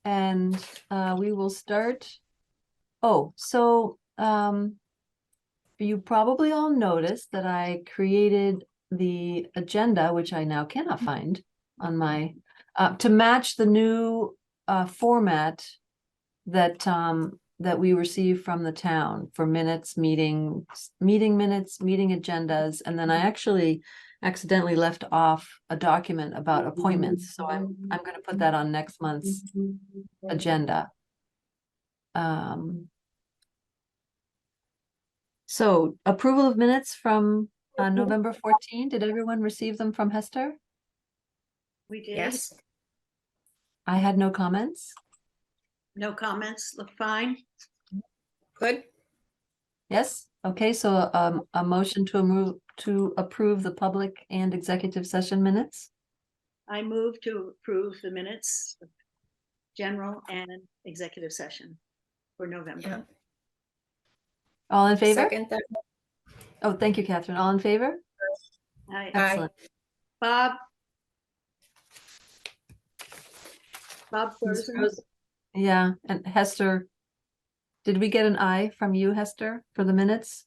And we will start. Oh, so you probably all noticed that I created the agenda, which I now cannot find on my, to match the new format that that we receive from the town for minutes, meeting minutes, meeting agendas, and then I actually accidentally left off a document about appointments, so I'm going to put that on next month's agenda. So approval of minutes from November 14. Did everyone receive them from Hester? We did. Yes. I had no comments. No comments. Look fine. Good. Yes. Okay. So a motion to approve the public and executive session minutes. I move to approve the minutes, of general and executive session for November. Yeah. All in favor? Second that. Oh, thank you, Catherine. All in favor? Aye. Excellent. Bob Thurston. Yeah, and Hester, did we get an aye from you, Hester, for the minutes?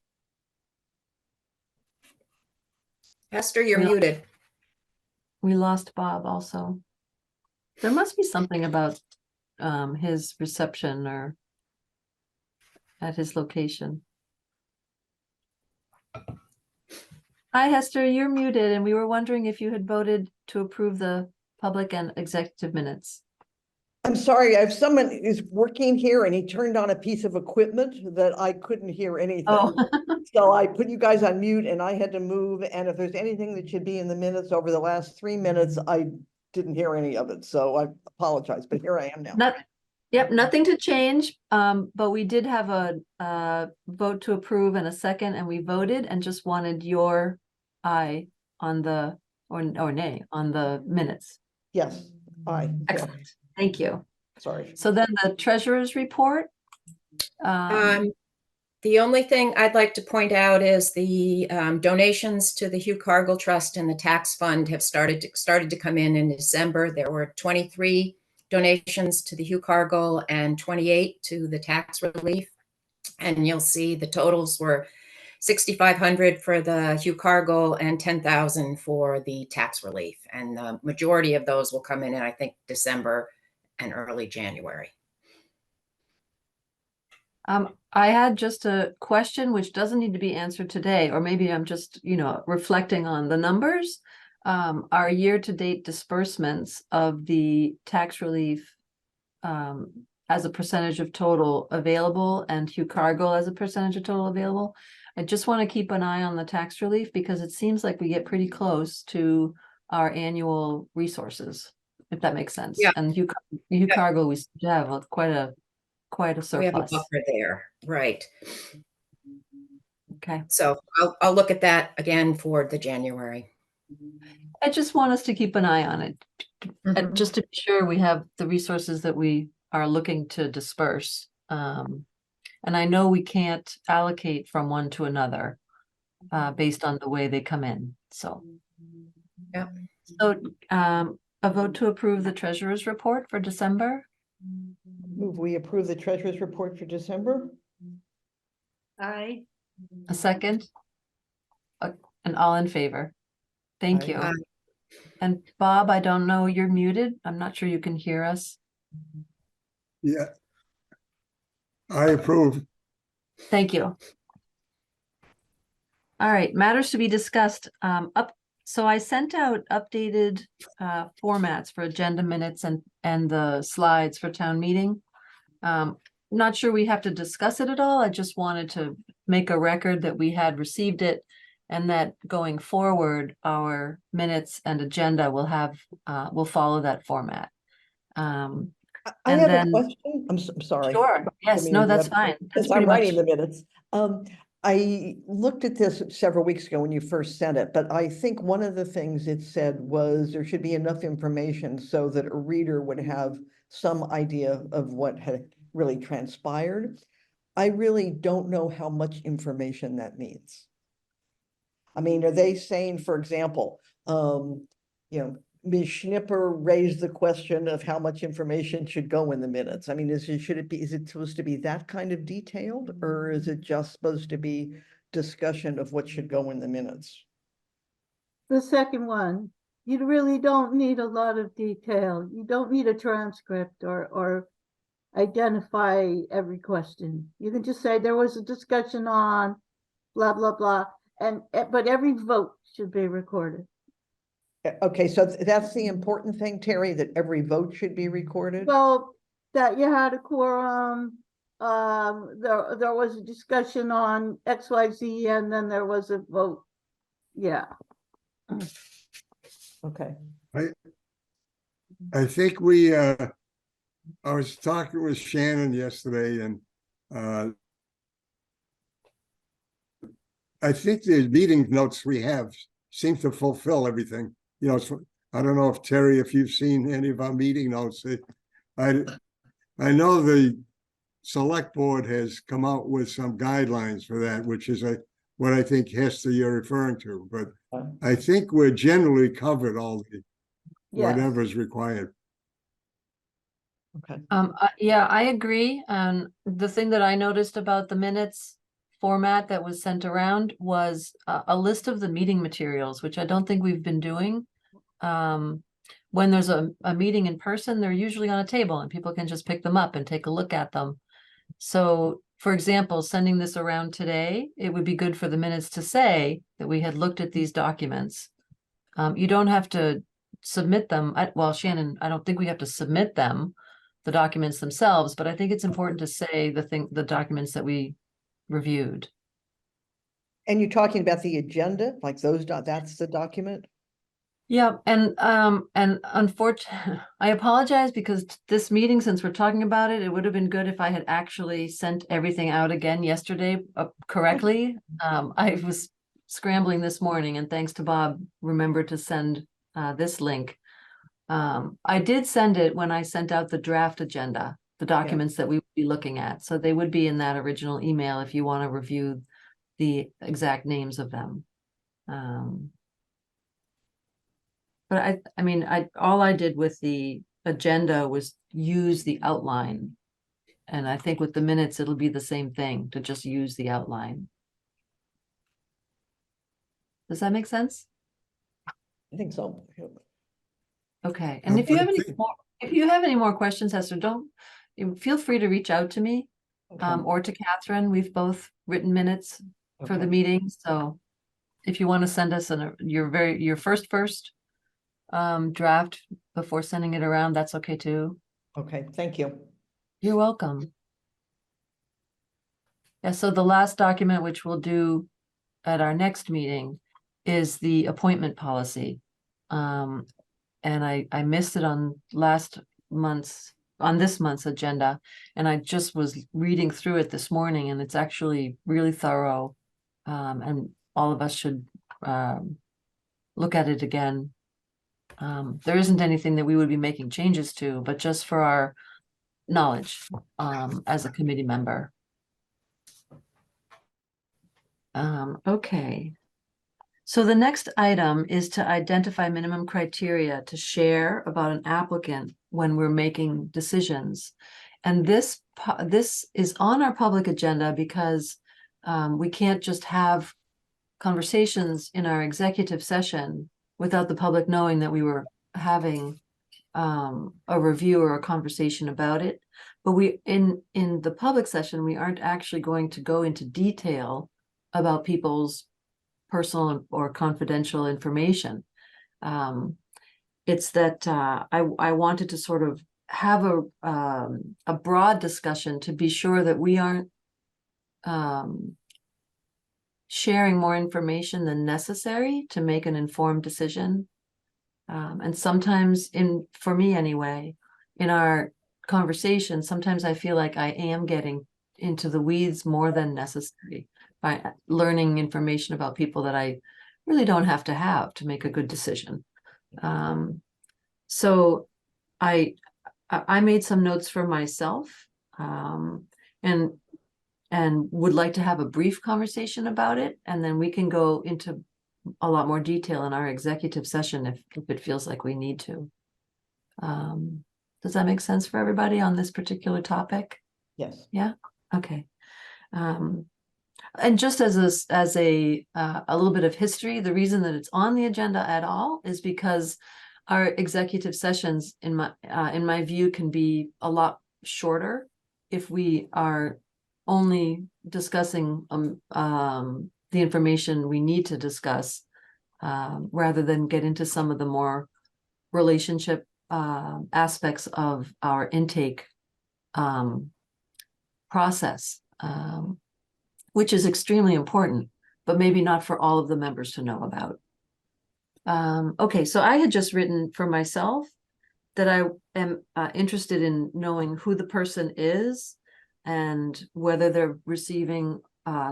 Hester, you're We- muted. We lost Bob also. There must be something about his reception or at his location. Hi, Hester, you're muted, and we were wondering if you had voted to approve the public and executive minutes. I'm sorry, I have someone who's working here and he turned on a piece of equipment that I couldn't hear anything. Oh, So I put you guys on mute and I had to move. And if there's anything that should be in the minutes over the last 3 minutes, I didn't hear any of it. So I apologize, but here I am now. Yep, nothing to change, but we did have a vote to approve and a second, and we voted and just wanted your aye on the, or nay, on the minutes. Yes, aye. Excellent, thank you. Sorry. So then the treasurer's report. The only thing I'd like to point out is the donations to the Hugh Cargill Trust and the tax fund have started to come in December. There were 23 donations to the Hugh Cargill and 28 to the tax relief. And you'll see the totals were $6,500 for the Hugh Cargill and $10,000 for the tax relief. And the majority of those will come in I think, December and early January. I had just a question which doesn't need to be answered today, or maybe I'm just, reflecting on the numbers. Our year-to-date disbursements of the tax relief as a percentage of total available and Hugh Cargill as a percentage of total available. I just want to keep an eye on the tax relief because it seems like we get pretty close to our annual resources, if that makes sense. Yeah. And Hugh Cargill, we still have quite a surplus. We have a buffer there, right? Okay. So I'll look at that again for the January. I just want us to keep an eye on it, just to be sure we have the resources that we are looking to disperse. And I know we can't allocate from one to another based on the way they come in. So, yeah. So a vote to approve the treasurer's report for December. Move we approve the treasurer's report for December. Aye. A second. And all in favor. Thank you. And Bob, I don't know, you're muted. I'm not sure you can hear us. Yeah. I approve. Thank you. All right, matters to be discussed. So I sent out updated formats for agenda minutes and the slides for town meeting. Not sure we have to discuss it at all. I just wanted to make a record that we had received it and that going forward, our minutes and agenda will follow that format. I have a question. I'm sorry. Sure. Yes. No, that's fine. That's I'm pretty writing much the minutes. I looked at this several weeks ago when you first sent it, but I think one of the things it said was there should be enough information so that a reader would have some idea of what had really transpired. I really don't know how much information that means. I mean, are they saying, for example, Ms. Schnipper raised the question of how much information should go in the minutes. I mean, is it supposed to be that kind of detailed, or is it just supposed to be discussion of what should go in the minutes? The second one, you really don't need a lot of detail. You don't need a transcript or identify every question. You can just say there was a discussion on blah, blah, blah, but every vote should be recorded. Okay, so that's the important thing, Terry, that every vote should be recorded? Well, that you had a quorum, there was a discussion on XYZ, and then there was a vote. Yeah. Okay, I think I was talking with Shannon yesterday and I think the meeting notes we have seem to fulfill everything. You know, I don't know if Terry, if you've seen any of our meeting notes. I know the select board has come out with some guidelines for that, which is what I think Hester you're referring to, but I think we're generally covered all the Yes. whatever's required. okay. Yeah, I agree. The thing that I noticed about the minutes format that was sent around was a list of the meeting materials, which I don't think we've been doing. When there's a meeting in person, they're usually on a table and people can just pick them up and take a look at them. So, for example, sending this around today, it would be good for the minutes to say that we had looked at these documents. You don't have to submit them. Well, Shannon, I don't think we have to submit them, the documents themselves, but I think it's important to say the documents that we reviewed. And you're talking about the agenda, like that's the document? Yeah, and unfortunately, I apologize because this meeting, since we're talking about it, it would have been good if I had actually sent everything out again yesterday correctly. I was scrambling this morning, and thanks to Bob, remembered to send this link. I did send it when I sent out the draft agenda, the documents that we would be looking at. So they would be in that original email if you want to review the exact names of them. But I mean, all I did with the agenda was use the outline. And I think with the minutes, it'll be the same thing, to just use the outline. Does that make sense? I think so. Okay, and if you have any more questions, Hester, feel free to reach out to me Okay. or to Catherine. We've both written minutes for the Okay. meeting, so if you want to send us your first draft before sending it around, that's okay too. Okay, thank you. You're welcome. Yeah, so the last document, which we'll do at our next meeting, is the appointment policy. And I missed it on this month's agenda, and I just was reading through it this morning, and it's actually really thorough. And all of us should look at it again. There isn't anything that we would be making changes to, but just for our knowledge as a committee member. Okay. So the next item is to identify minimum criteria to share about an applicant when we're making decisions. And this is on our public agenda because we can't just have conversations in our executive session without the public knowing that we were having a review or a conversation about it. But in the public session, we aren't actually going to go into detail about people's personal or confidential information. It's that I wanted to sort of have a broad discussion to be sure that we aren't sharing more information than necessary to make an informed decision. And sometimes, for me anyway, in our conversation, sometimes I feel like I am getting into the weeds more than necessary by learning information about people that I really don't have to make a good decision. So I made some notes for myself, and would like to have a brief conversation about it, and then we can go into a lot more detail in our executive session if it feels like we need to. Does that make sense for everybody on this particular topic? Yes. Yeah, okay. And just as a little bit of history, the reason that it's on the agenda at all is because our executive sessions, in my view, can be a lot shorter if we are only discussing the information we need to discuss, rather than get into some of the more relationship aspects of our intake process, which is extremely important, but maybe not for all of the members to know about. Okay, so I had just written for myself that I am interested in knowing who the person is and whether they're receiving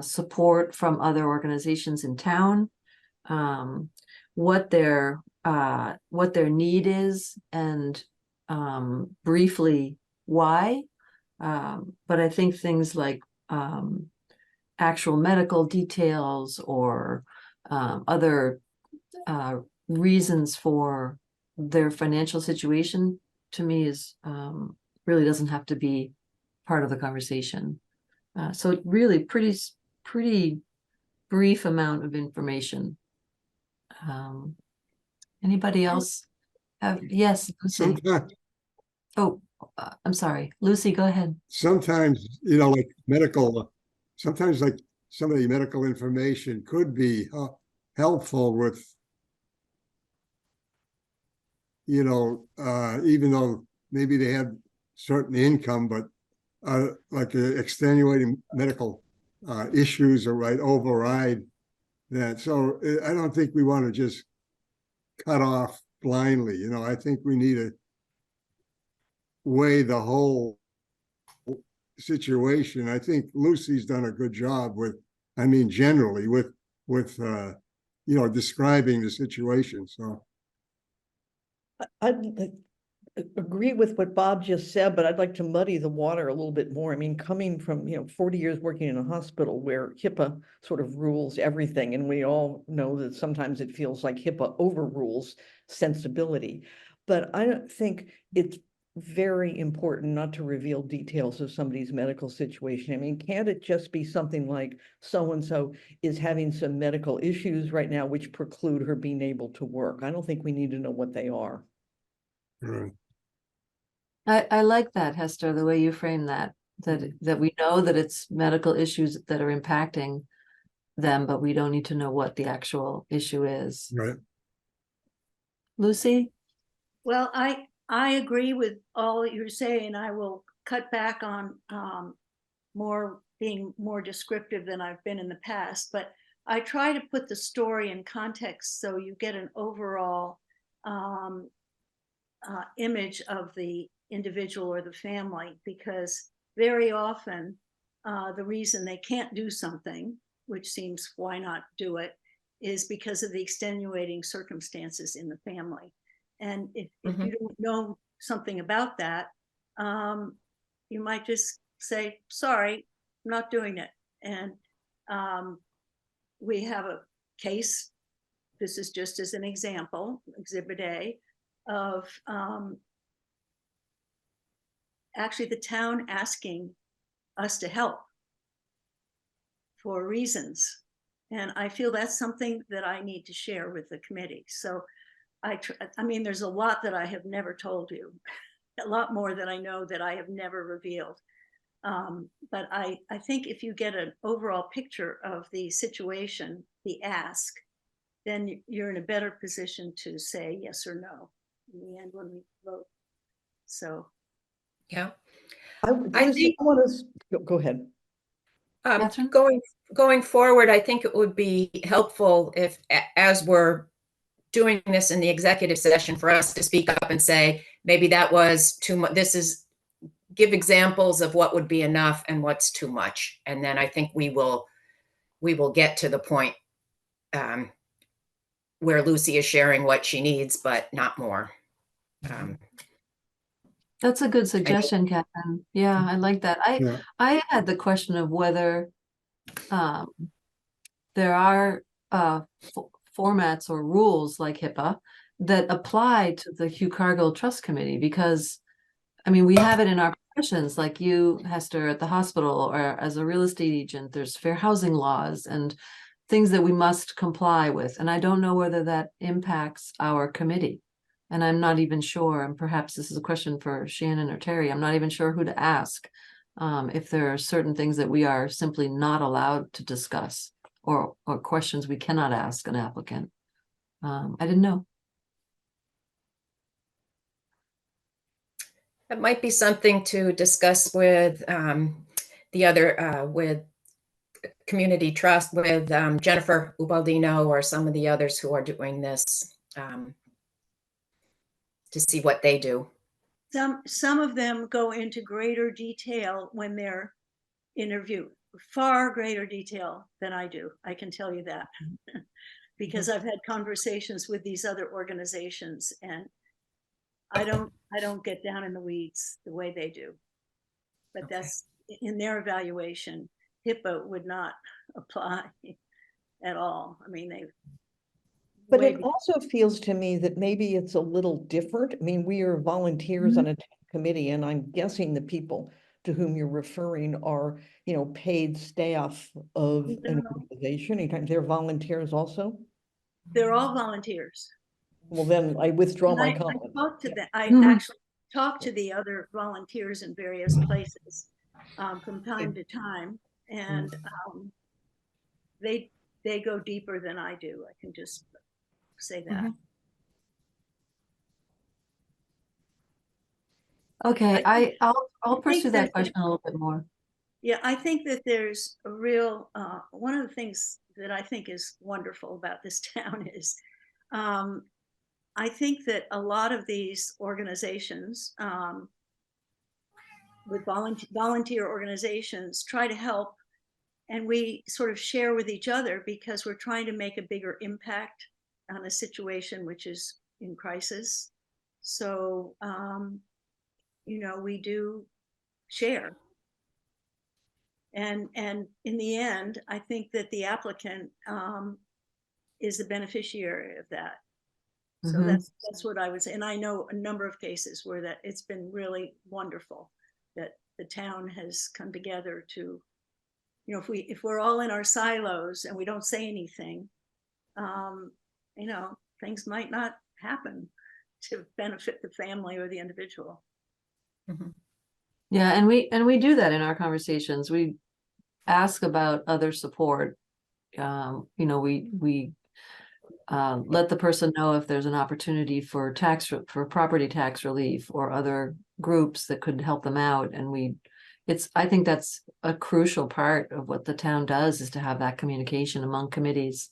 support from other organizations in town, what their need is, and briefly why. But I think things like actual medical details or other reasons for their financial situation, to me, is really doesn't have to be part of the conversation. So really pretty brief amount of information. Anybody else have? Yes, Lucy. Oh, I'm sorry, Lucy, go ahead. Sometimes, you know, like medical, sometimes like some of the medical information could be helpful with, you know, even though maybe they have certain income, but like extenuating medical issues or override that. So I don't think we want to just cut off blindly. You know, I think we need to weigh the whole situation. I think Lucy's done a good job with, I mean, generally with you know, describing the situation. So I agree with what Bob just said, but I'd like to muddy the water a little bit more. I mean, coming from, 40 years working in a hospital where HIPAA sort of rules everything, and we all know that sometimes it feels like HIPAA overrules sensibility. But I don't think it's very important not to reveal details of somebody's medical situation. I mean, can't it just be something like so-and-so is having some medical issues right now which preclude her being able to work? I don't think we need to know what they are. right. I like that, Hester, the way you frame that we know that it's medical issues that are impacting them, but we don't need to know what the actual issue is. Right. Lucy? Well, I agree with all that you're saying. I will cut back on being more descriptive than I've been in the past, but I try to put the story in context so you get an overall image of the individual or the family, because very often the reason they can't do something, which seems why not do it, is because of the extenuating circumstances in the family. And if you don't know something about that, you might just say, sorry, I'm not doing it. And we have a case, this is just as an example, Exhibit A, of actually the town asking us to help for reasons. And I feel that's something that I need to share with the committee. So I mean, there's a lot that I have never told you, a lot more that I know that I have never revealed. But I think if you get an overall picture of the situation, the ask, then you're in a better position to say yes or no in the end when we vote. So. Yeah. I think- want to go ahead. Catherine? Going forward, I think it would be helpful if, as we're doing this in the executive session, for us to speak up and say, maybe that was too much. Give examples of what would be enough and what's too much. And then I think we will get to the point where Lucy is sharing what she needs, but not more. That's a good suggestion, Catherine. Yeah, I like that. Yeah. I had the question of whether there are formats or rules like HIPAA that apply to the Hugh Cargill Trust Committee, because I mean, we have it in our professions, like you, Hester, at the hospital, or as a real estate agent, there's fair housing laws and things that we must comply with. And I don't know whether that impacts our committee. And I'm not even sure, and perhaps this is a question for Shannon or Terry, I'm not even sure who to ask. If there are certain things that we are simply not allowed to discuss, or questions we cannot ask an applicant. I didn't know. That might be something to discuss with the other, with Community Trust, with Jennifer Ubaldino or some of the others who are doing this, to see what they do. Some of them go into greater detail when they're interviewed, far greater detail than I do. I can tell you that because I've had conversations with these other organizations, and I don't get down in the weeds the way they do. But Okay. that's in their evaluation. HIPAA would not apply at all. I mean, they. But it also feels to me that maybe it's a little different. I mean, we are volunteers on a town committee, and I'm guessing the people to whom you're referring are, you know, paid staff of an organization. They're volunteers also? They're all volunteers. Well, then I withdraw And my I comment. talked to them. I Mhm. actually talked to the other volunteers in various places from time to time, and they go deeper than I do. I can just say that. Mhm. Okay, I'll think pursue that that question a little bit more. Yeah, I think that there's a real, one of the things that I think is wonderful about this town is, I think that a lot of these organizations, with volunteer organizations, try to help, and we sort of share with each other because we're trying to make a bigger impact on a situation which is in crisis. So, you know, we do share. And in the end, I think that the applicant is the beneficiary of that. So Mhm. that's what I would say. And I know a number of cases where that it's been really wonderful that the town has come together to, you know, if we're all in our silos and we don't say anything, you know, things might not happen to benefit the family or the individual. Mhm. Yeah, and we do that in our conversations. We ask about other support. You know, we let the person know if there's an opportunity for for property tax relief or other groups that could help them out. And I think that's a crucial part of what the town does, is to have that communication among committees.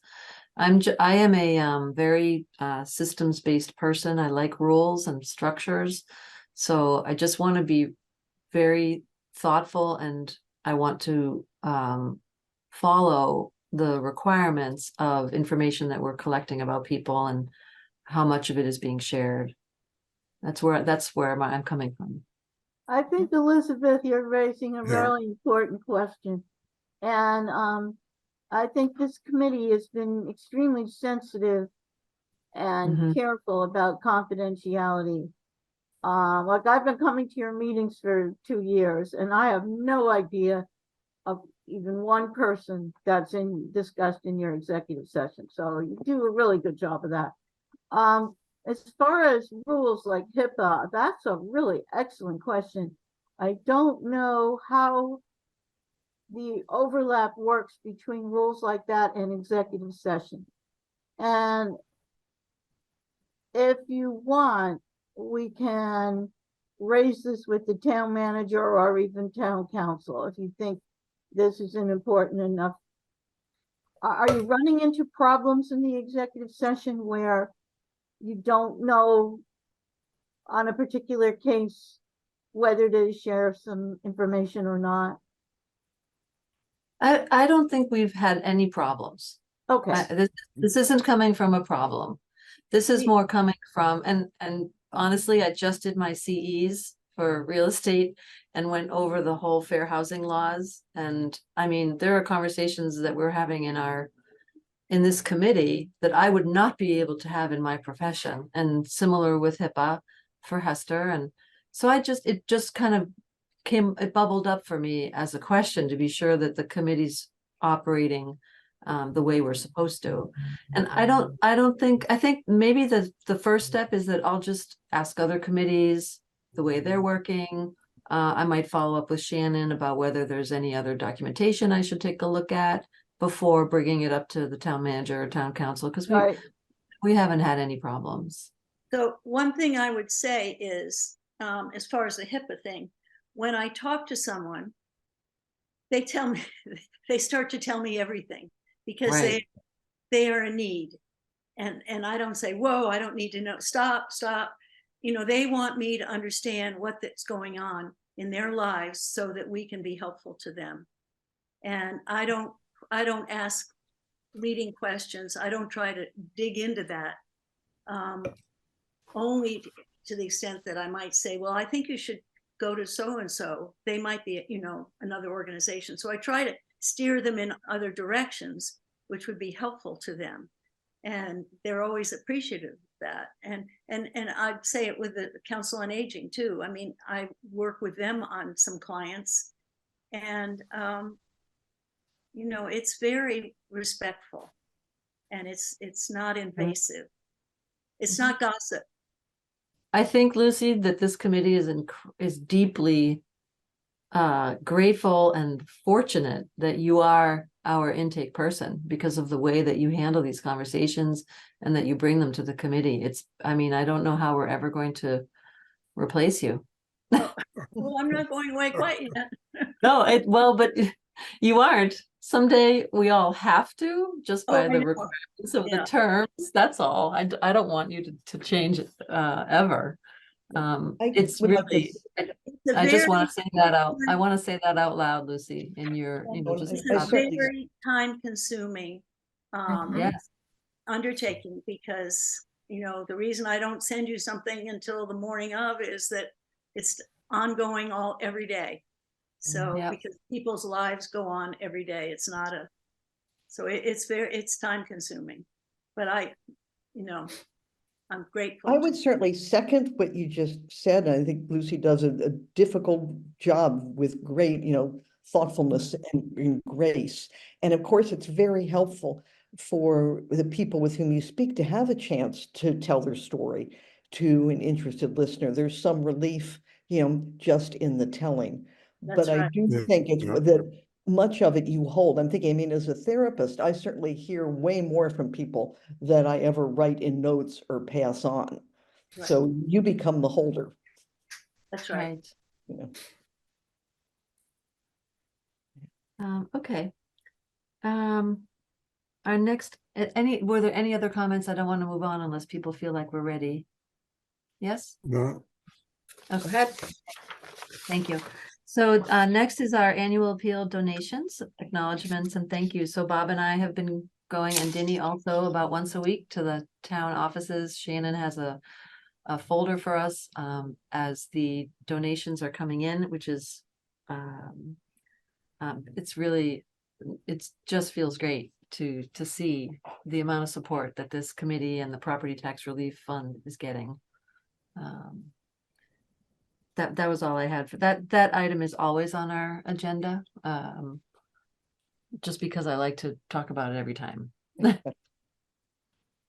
I am a very systems-based person. I like rules and structures. So I just want to be very thoughtful, and I want to follow the requirements of information that we're collecting about people and how much of it is being shared. That's where I'm coming from. I think, Elizabeth, you're raising a Yeah. really important question. And I think this committee has been extremely sensitive and Mhm. careful about confidentiality. Like, I've been coming to your meetings for 2 years, and I have no idea of even one person that's discussed in your executive session. So you do a really good job of that. As far as rules like HIPAA, that's a really excellent question. I don't know how the overlap works between rules like that and executive session. And if you want, we can raise this with the town manager or even town council if you think this is an important enough. Are you running into problems in the executive session where you don't know on a particular case whether to share some information or not? I don't think we've had any problems. Okay, This isn't coming from a problem. This is more coming from, and honestly, I just did my CEs for real estate and went over the whole fair housing laws. And I mean, there are conversations that we're having in our in this committee that I would not be able to have in my profession, and similar with HIPAA for Hester. And so it just kind of it bubbled up for me as a question to be sure that the committee's operating the way we're supposed to. And I think maybe the first step is that I'll just ask other committees the way they're working. I might follow up with Shannon about whether there's any other documentation I should take a look at before bringing it up to the town manager or town council, because Right. we haven't had any problems. So one thing I would say is, as far as the HIPAA thing, when I talk to someone, they tell me, they start to tell me everything because Right. they are in need. And I don't say, whoa, I don't need to know, stop. You know, they want me to understand what's going on in their lives so that we can be helpful to them. And I don't ask leading questions. I don't try to dig into that. Only to the extent that I might say, well, I think you should go to so-and-so. They might be, you know, another organization. So I try to steer them in other directions, which would be helpful to them. And they're always appreciative of that. And I'd say it with the Council on Aging too. I mean, I work with them on some clients, and you know, it's very respectful, and it's not invasive. It's not gossip. I think, Lucy, that this committee is deeply grateful and fortunate that you are our intake person because of the way that you handle these conversations and that you bring them to the committee. I mean, I don't know how we're ever going to replace you. Well, I'm not going away quite yet. No, well, but you aren't. Someday we all have to, just Oh, by I the know. requirements of Yeah. the terms. That's all. I don't want you to change it ever. It's would like to really, It's a I just want very- to say that out. I want to say that out loud, Lucy, in your, you know, Well, just. It's I a certainly- very time-consuming Yes, undertaking, because, you know, the reason I don't send you something until the morning of is that it's ongoing every day. So, Yeah. because people's lives go on every day, it's not so it's time-consuming. But you know, I'm grateful. I would certainly second what you just said. I think Lucy does a difficult job with great, thoughtfulness and grace. And of course, it's very helpful for the people with whom you speak to have a chance to tell their story to an interested listener. There's some relief, just in the telling. That's But I right. do Yeah, think it's yeah. that much of it you hold. I'm thinking, I mean, as a therapist, I certainly hear way more from people than I ever write in notes or pass on. Right. So you become the holder, That's right. right. you know. Okay. Our next, were there any other comments? I don't want to move on unless people feel like we're ready. Yes? No, Go ahead. Thank you. So next is our annual appeal donations, acknowledgements, and thank you. So Bob and I have been going, and Dinny also, about once a week to the town offices. Shannon has a folder for us as the donations are coming in, which is it just feels great to see the amount of support that this committee and the Property Tax Relief Fund is getting. That was all I had for that. That item is always on our agenda, just because I like to talk about it every time.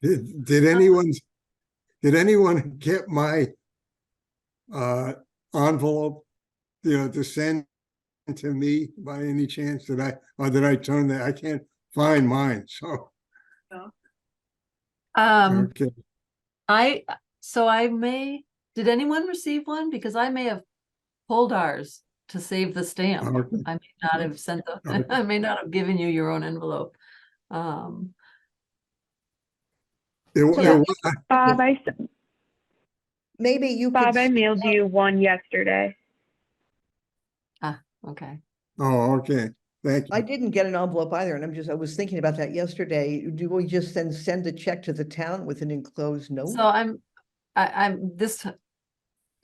did anyone get my envelope, to send to me by any chance? Did I turn that? I can't find mine, so. Okay. Did anyone receive one? Because I may have pulled ours to save the stamp. Okay. I may not have I may not have given you your own envelope. It Yeah. was, Bob, Maybe you Bob, could. I mailed you one yesterday. Okay. oh, okay, thank I you. didn't get an envelope either, and I was thinking about that yesterday. Do we just then send a check to the town with an enclosed note? So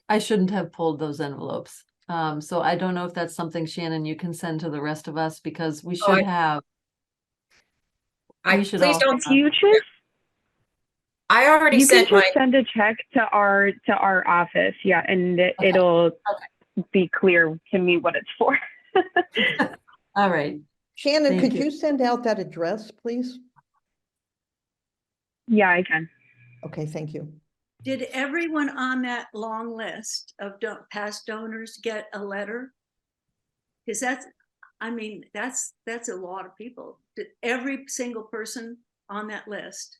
I shouldn't have pulled those envelopes. So I don't know if that's something, Shannon, you can send to the rest of us, because we should have. We should Please all don't, have- You just I already you can sent my, just send a check to our office, yeah, and it'll be clear to me what it's for. All right. Shannon, Thank could you. you send out that address, please? Yeah, I can. Okay, thank you. Did everyone on that long list of past donors get a letter? Because I mean, that's a lot of people. Did every single person on that list?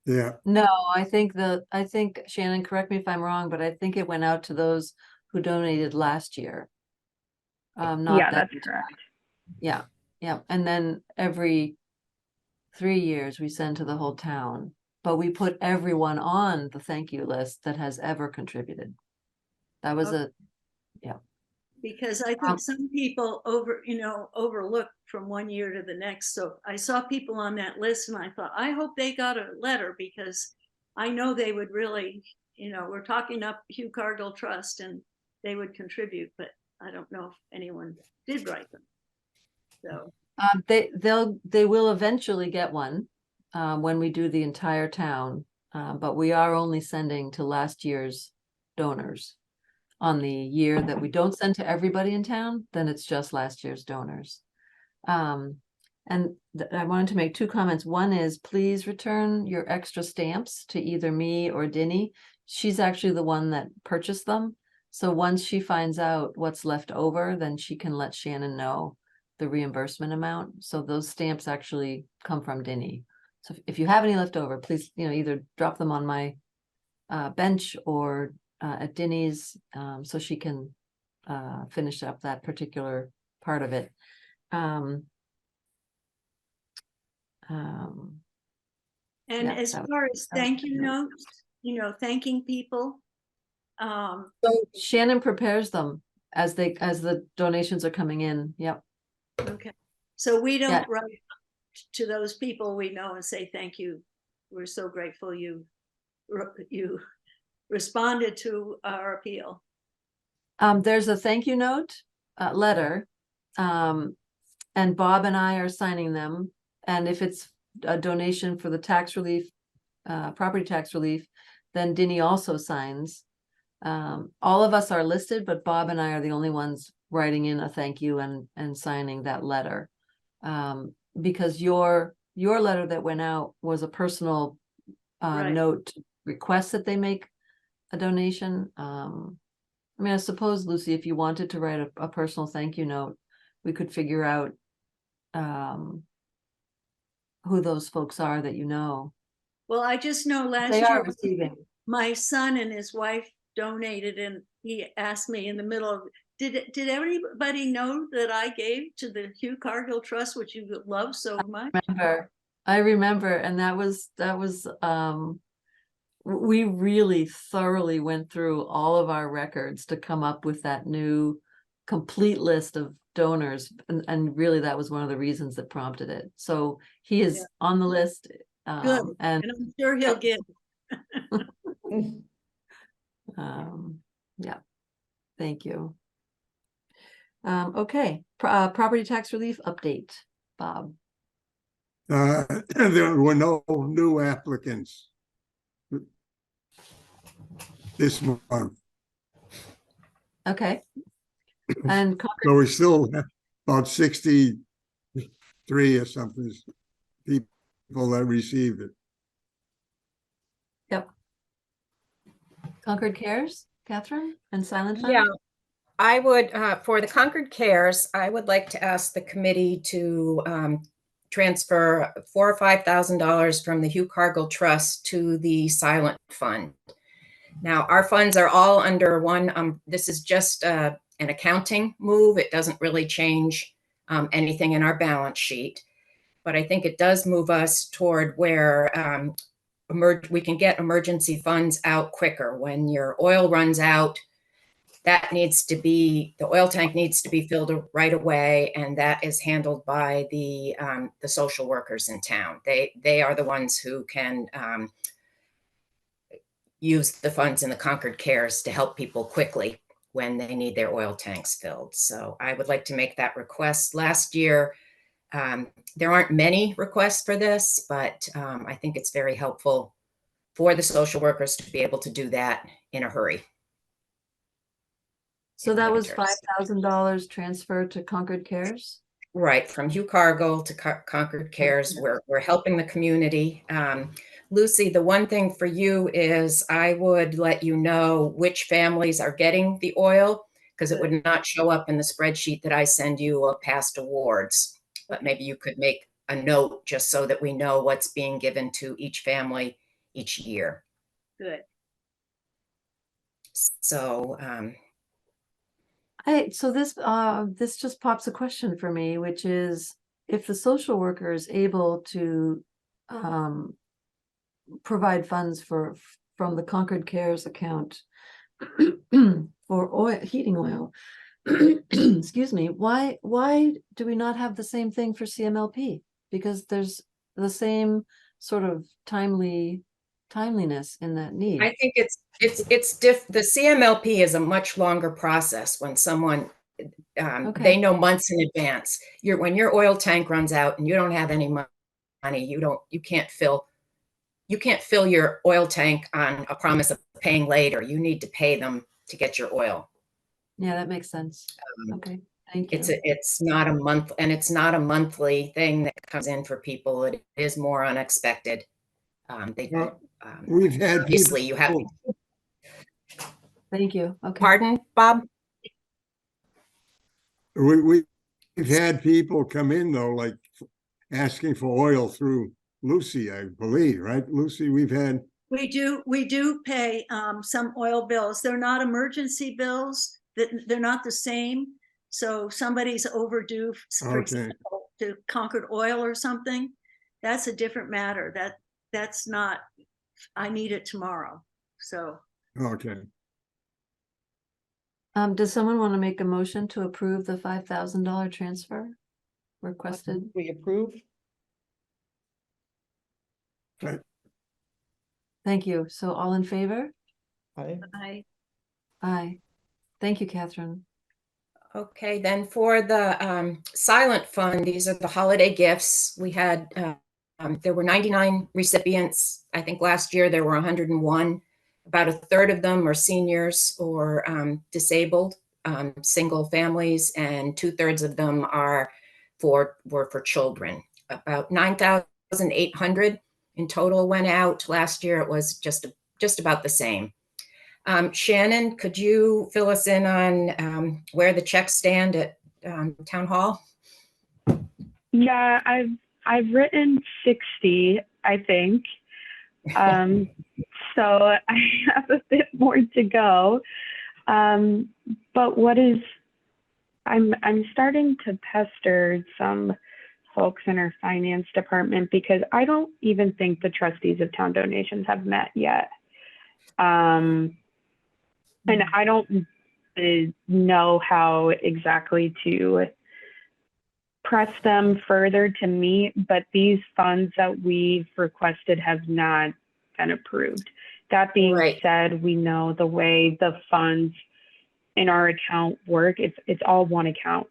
Yeah, No, I think Shannon, correct me if I'm wrong, but I think it went out to those who donated last year. Not Yeah, that that's correct. Yeah, yeah. And then every 3 years we send to the whole town, but we put everyone on the thank you list that has ever contributed. That was Okay. Because I think some people overlook from one year to the next. So I saw people on that list and I thought, I hope they got a letter, because I know they would really, we're talking up Hugh Cargill Trust and they would contribute, but I don't know if anyone did write them. So they will eventually get one when we do the entire town, but we are only sending to last year's donors. On the year that we don't send to everybody in town, then it's just last year's donors. And I wanted to make 2 comments. One is, please return your extra stamps to either me or Dinny. She's actually the one that purchased them. So once she finds out what's left over, then she can let Shannon know the reimbursement amount. So those stamps actually come from Dinny. So if you have any left over, please, either drop them on my bench or at Dinny's, so she can finish up that particular part of it. and Yeah, as that was- far as that was thank you good. notes, thanking people. So Shannon prepares them as the donations are coming in. Yep. Okay. So we don't Yeah. write to those people we know and say, thank you. We're so grateful you responded to our appeal. There's a thank you note letter, and Bob and I are signing them. And if it's a donation for the tax relief, property tax relief, then Dinny also signs. All of us are listed, but Bob and I are the only ones writing in a thank you and signing that letter. Because your letter that went out was a personal Right. note request that they make a donation. I mean, I suppose, Lucy, if you wanted to write a personal thank you note, we could figure out who those folks are that you know. Well, I just know last They year are receiving. my son and his wife donated, and he asked me in the middle of, did everybody know that I gave to the Hugh Cargill Trust, which you love so much? I remember, and that was we really thoroughly went through all of our records to come up with that new complete list of donors, and really that was one of the reasons that prompted it. So he is on the list. Good. And And I'm sure he'll give. yeah, thank you. Okay, property tax relief update, Bob. there were no new applicants this month. Okay. And So we still have about 63 or something people that received it. Yep. Concord Cares, Catherine, and Silent Fund? yeah, I would, for the Concord Cares, I would like to ask the committee to transfer $4,000 or $5,000 from the Hugh Cargill Trust to the Silent Fund. Now, our funds are all under one. This is just an accounting move. It doesn't really change anything in our balance sheet, but I think it does move us toward where we can get emergency funds out quicker. When your oil runs out, the oil tank needs to be filled right away, and that is handled by the social workers in town. They are the ones who can use the funds in the Concord Cares to help people quickly when they need their oil tanks filled. So I would like to make that request. Last year, There aren't many requests for this, but I think it's very helpful for the social workers to be able to do that in a hurry. So in that was winter. $5,000 transferred to Concord Cares? Right, from Hugh Cargill to Concord Cares, we're helping the community. Lucy, the one thing for you is I would let you know which families are getting the oil, because it would not show up in the spreadsheet that I send you of past awards. But maybe you could make a note just so that we know what's being given to each family each year. Good. So, So this just pops a question for me, which is if the social worker is able to provide funds from the Concord Cares account for oil, heating oil, excuse me, why do we not have the same thing for CMLP? Because there's the same sort of timeliness in that need. I think the CMLP is a much longer process when someone, Okay. they know months in advance. When your oil tank runs out and you don't have any money, you can't fill your oil tank on a promise of paying later. You need to pay them to get your oil. Yeah, that makes sense. Okay, thank you. It's not a month, and it's not a monthly thing that comes in for people. It is more unexpected. We've had Obviously, you have. Thank you. Okay. Pardon, Bob? We've had people come in though, like asking for oil through Lucy, I believe, right? Lucy, we've had. We do pay some oil bills. They're not emergency bills. They're not the same. So somebody's overdue, for example, to Concord Oil or something. That's a different matter. That's not, I need it tomorrow. So. Okay. Does someone want to make a motion to approve the $5,000 transfer requested? We approve? Right. Thank you. So all in favor? Aye. Aye. Thank you, Catherine. Okay, then for the silent fund, these are the holiday gifts. We had, there were 99 recipients. I think last year there were 101. About a third of them are seniors or disabled, single families, and 2/3 of them were for children. About 9,800 in total went out. Last year it was just about the same. Shannon, could you fill us in on where the checks stand at Town Hall? Yeah, I've written 60, I think. So I have a bit more to go. But I'm starting to pester some folks in our finance department because I don't even think the trustees of town donations have met yet. And I don't know how exactly to press them further to meet, but these funds that we've requested have not been approved. That being said, we know the way the funds in our account work. It's all one account.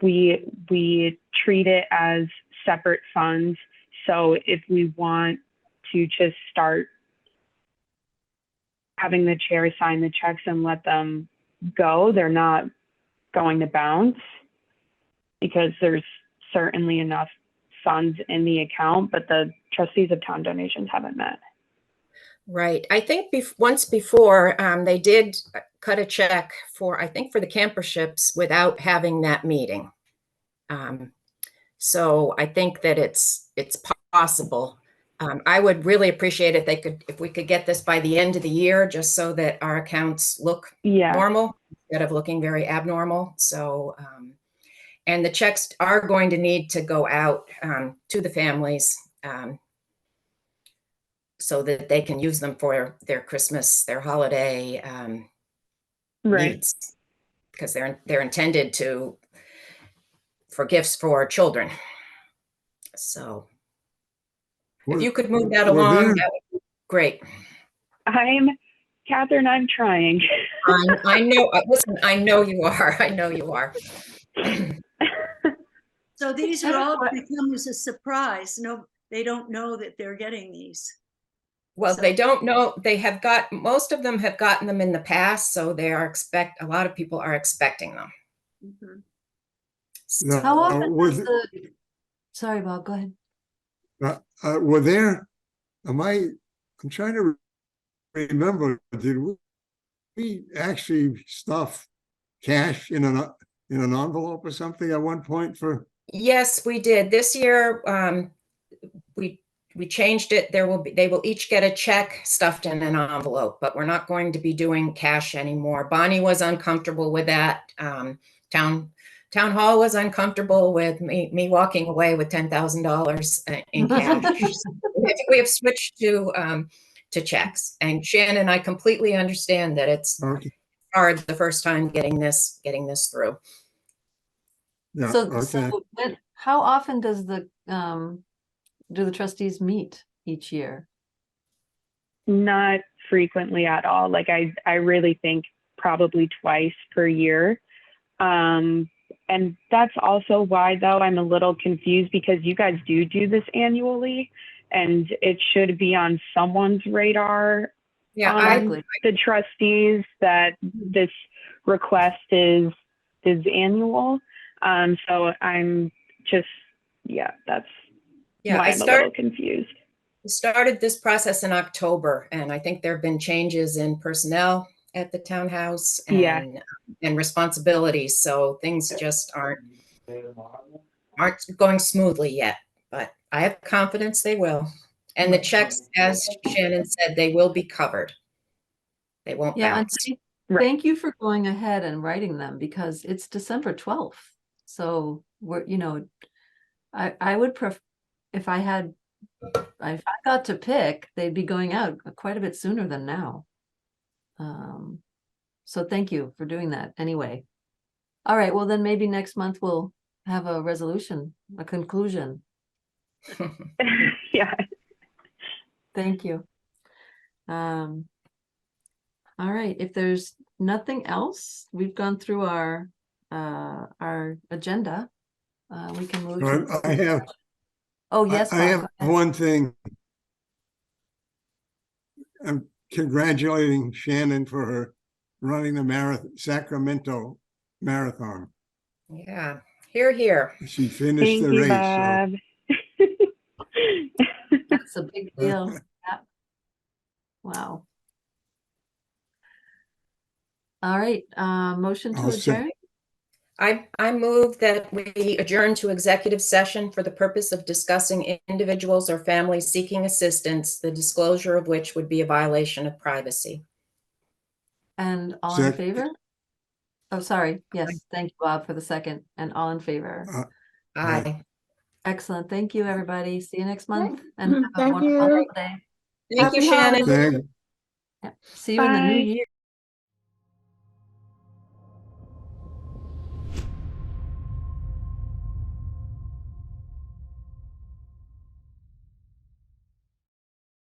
We treat it as separate funds. So if we want to just start having the chair sign the checks and let them go, they're not going to bounce because there's certainly enough funds in the account, but the trustees of town donations haven't met. Right. I think once before they did cut a check for, I think, for the camperships without having that meeting. So I think that it's possible. I would really appreciate if we could get this by the end of the year, just so that our accounts look normal instead of looking very abnormal. So, and the checks are going to need to go out to the families so that they can use them for their Christmas, their holiday needs, because they're intended for gifts for children. So if you could move that along, that would be great. Catherine, I'm trying. I know. Listen, I know you are. I know you are. So these I are have a all que- become as a surprise. No, they don't know that they're getting these. Well, So- they don't know, most of them have gotten them in the past, so a lot of people are expecting them. Mhm. No, How often was does the, sorry, Bob, go ahead. were there, I'm trying to remember, did we actually stuff cash in an envelope or something at one point for? Yes, we did. This year, we changed it. They will each get a check stuffed in an envelope, but we're not going to be doing cash anymore. Bonnie was uncomfortable with that. Town Hall was uncomfortable with me walking away with $10,000 in cash. I think we have switched to checks, and Shannon and I completely understand that it's Okay, hard the first time getting this through. yeah, So, okay. how often does do the trustees meet each year? Not frequently at all. Like I really think probably twice per year. And that's also why, though, I'm a little confused, because you guys do this annually, and it should be on someone's radar, Yeah, Exactly. the trustees, that this request is annual. So I'm just, that's yeah, why I I'm a little confused. started this process in October, and I think there have been changes in personnel at the townhouse Yeah. and responsibilities. So things just aren't going smoothly yet, but I have confidence they will. And the checks, as Shannon said, they will be covered. They won't Yeah, and bounce. Right. thank you for going ahead and writing them, because it's December 12th. So I would if I got to pick, they'd be going out quite a bit sooner than now. So thank you for doing that anyway. All right, well then maybe next month we'll have a resolution, a conclusion. Yeah. Thank you. All right, if there's nothing else, we've gone through our agenda. We can move to. I have, Oh, yes, I Bob, have go ahead. one thing. I'm congratulating Shannon for her running the Sacramento Marathon. Yeah, here. She finished Thank the you, race, so. Bob. That's a big deal. Yeah. Wow. All right, motion to I'll say- adjourn? I move that we adjourn to executive session for the purpose of discussing individuals or families seeking assistance, the disclosure of which would be a violation of privacy. And all in Sec- favor? Oh, sorry. Yes, thank you, Bob, for the second. And all in favor. Aye. Excellent. Thank you, everybody. See you next month. And have a Thank wonderful you. day. Thank you, Happy Shannon. holidays. Thank- Yeah. See you in the new Bye. year.